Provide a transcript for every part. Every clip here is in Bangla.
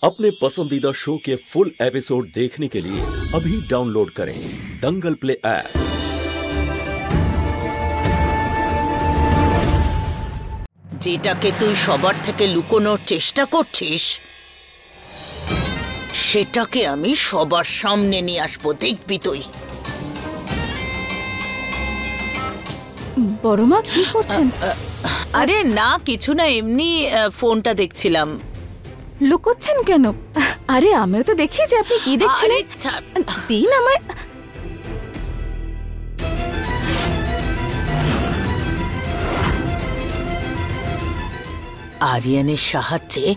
अपने पसंदीदा शो के फुल एपिसोड देखने के लिए अभी डाउनलोड करें दंगल प्ले ऐप। যেটাকে তুই সবার থেকে লুকোনোর চেষ্টা করছিস সেটাকে আমি সবার সামনে নিয়ে আসবো, দেখবি তুই। বড়মা কি করছেন? আরে না, কিছু না, এমনি ফোনটা দেখছিলাম। লুকোচ্ছেন কেন? আরে আমিও তো দেখি যে আপনি কি দেখছিলেন। দিন আমায়। আরিয়ানের সাহায্যে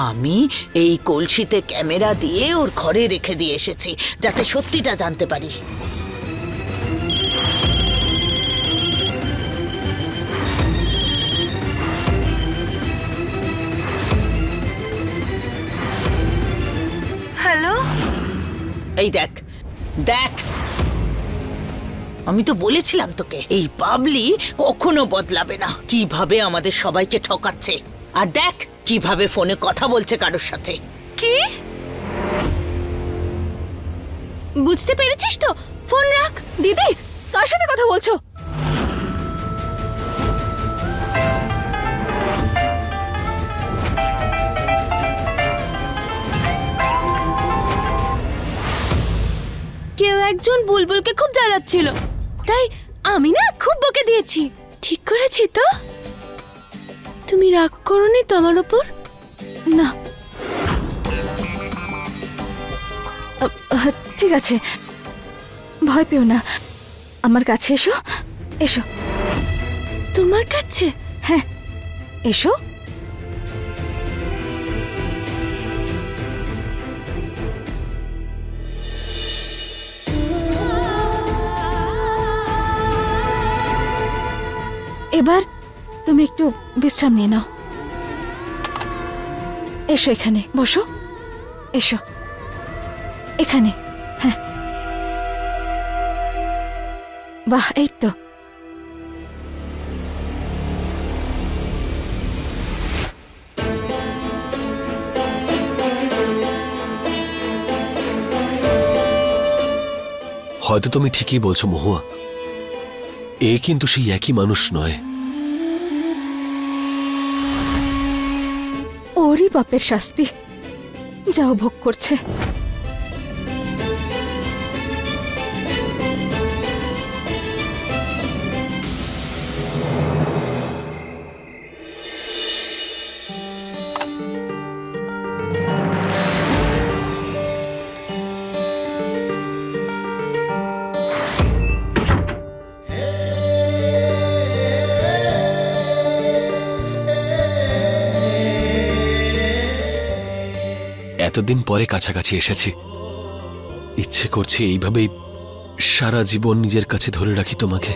আমি এই কলসিতে ক্যামেরা দিয়ে ওর ঘরে রেখে দিয়ে এসেছি, যাতে সত্যিটা জানতে পারি। হ্যালো, এই দেখ দেখ, আমি তো বলেছিলাম তোকে এই বাবলি কখনো বদলাবে না। কিভাবে আমাদের সবাইকে ঠকাচ্ছে, আর দেখ কিভাবে ফোনে কথা বলছে কারোর সাথে। কি বুঝতে পেরেছিস তো? ফোন রাখ। দিদি, কার সাথে কথা বলছো? কেউ একজন বুলবুলকে খুব জ্বালাচ্ছিল, তাই আমি না খুব বকে দিয়েছি। ঠিক করেছি তো? তুমি রাগ করোনি তো আমার উপর? না, ঠিক আছে, ভয় পেও না, আমার কাছে এসো। এসো। তোমার কাছে? হ্যাঁ, এসো। এবার তুমি একটু বিশ্রাম নিয়ে নাও। এসো, এখানে বসো। এসো এখানে। হ্যাঁ, বাহ, এই তো। হয়তো তুমি ঠিকই বলছো মহুয়া, এ কিন্তু সেই একই মানুষ নয়। ওরই বাপের শাস্তি, যাও ভোগ করছে। এতদিন পরে কাছাকাছি এসেছি, ইচ্ছে করছে এইভাবেই সারা জীবন নিজের কাছে ধরে রাখি তোমাকে।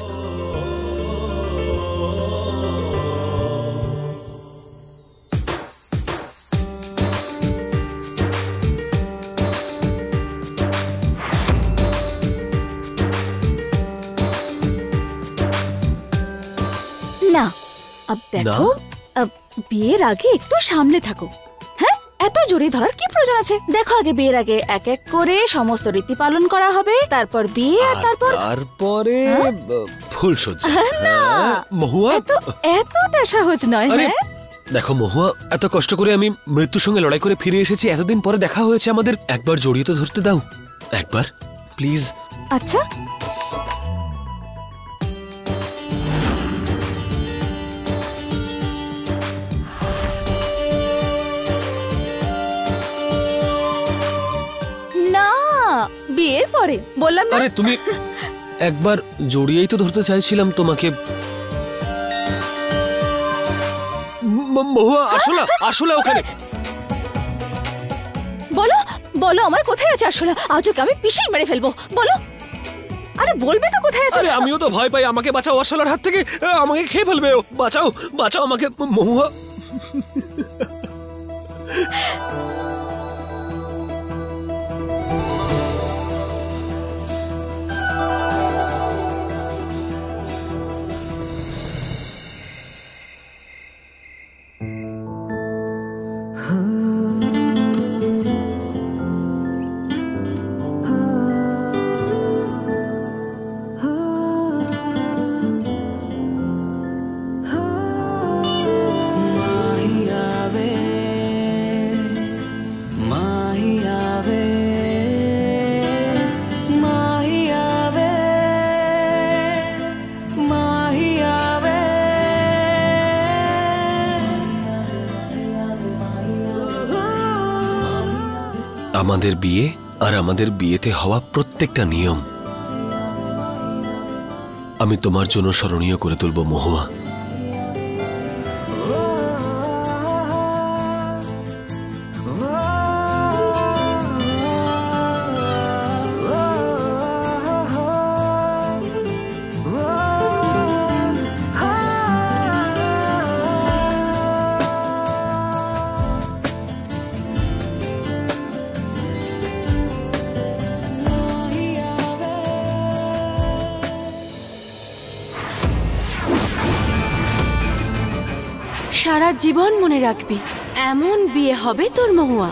না, अब দেখো, বিয়ের আগে একটু সামলে থাকো। হ্যাঁ, এত জোরে ধরার কি প্রয়োজন আছে? দেখো, আগে বিয়ের আগে এক এক করে সমস্ত রীতি পালন করা হবে, তারপর বিয়ে, আর তারপরে ফুলসজ্জা। না মহুয়া, এতটা সহজ নয়। হ্যাঁ দেখো মহুয়া, এত কষ্ট করে আমি মৃত্যুর সঙ্গে লড়াই করে ফিরে এসেছি, এতদিন পরে দেখা হয়েছে আমাদের, একবার জড়িয়ে তো ধরতে দাও, একবার প্লিজ। আচ্ছা, বিয়ের পরে বললাম না? আরে তুমি একবার জড়িয়েই তো ধরতে চাইছিলাম তোমাকে। মহুয়া, আসলে ওখানে বলো, বলো আমার কোথায় আছে আসলে? আজকে আমি পিষেই মেরে ফেলবো, বলো। আরে বলবে তো কোথায় আছে? আরে আমিও তো ভয় পাই, আমাকে বাঁচাও আসলার হাত থেকে, আমাকে খেয়ে ফেলবে ও। বাঁচাও, বাঁচাও আমাকে মহুয়া। আমাদের বিয়ে আর আমাদের বিয়েতে হওয়া প্রত্যেকটা নিয়ম আমি তোমার জন্য স্মরণীয় করে তুলব মহুয়া। সারা জীবন মনে রাখবি, এমন বিয়ে হবে তোর মহুয়া।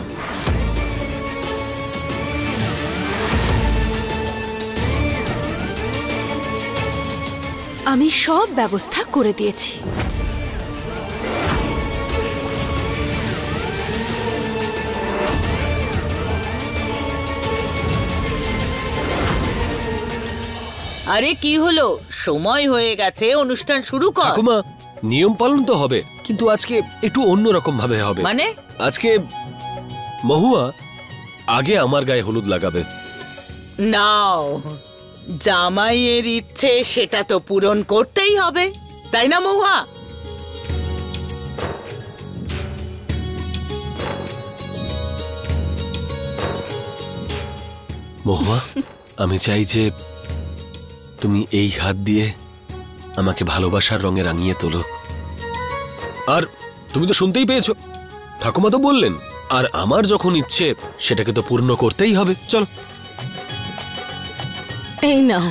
আমি সব ব্যবস্থা করে দিয়েছি। আরে কি হলো, সময় হয়ে গেছে, অনুষ্ঠান শুরু কর। ঠাকুমা, নিয়ম পালন তো হবে, কিন্তু আজকে একটু অন্যরকম ভাবে হবে। মানে? আজকে মহুয়া আগে আমার গায়ে হলুদ লাগাবে। নাও, জামাইয়ের ইচ্ছে সেটা তো পূরণ করতেই হবে, তাই না মহুয়া? মহুয়া, আমি চাই যে তুমি এই হাত দিয়ে আমাকে ভালোবাসার রঙে রাঙিয়ে তোলো। আর তুমি তো শুনতেই পেয়েছো, ঠাকুমা তো বললেন, আর আমার যখন ইচ্ছে সেটাকে তো পূর্ণ করতেই হবে। চলো। এই নাও।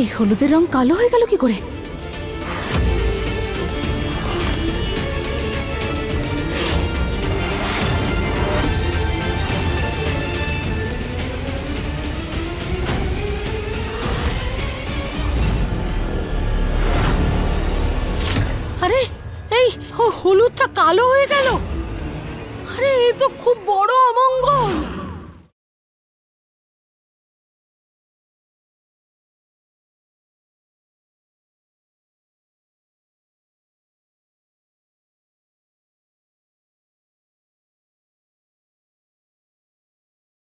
এই হলুদের রং কালো হয়ে গেল কি করে? আরে এই হলুদটা কালো হয়ে গেল। আরে এ তো খুব বড় অমঙ্গল।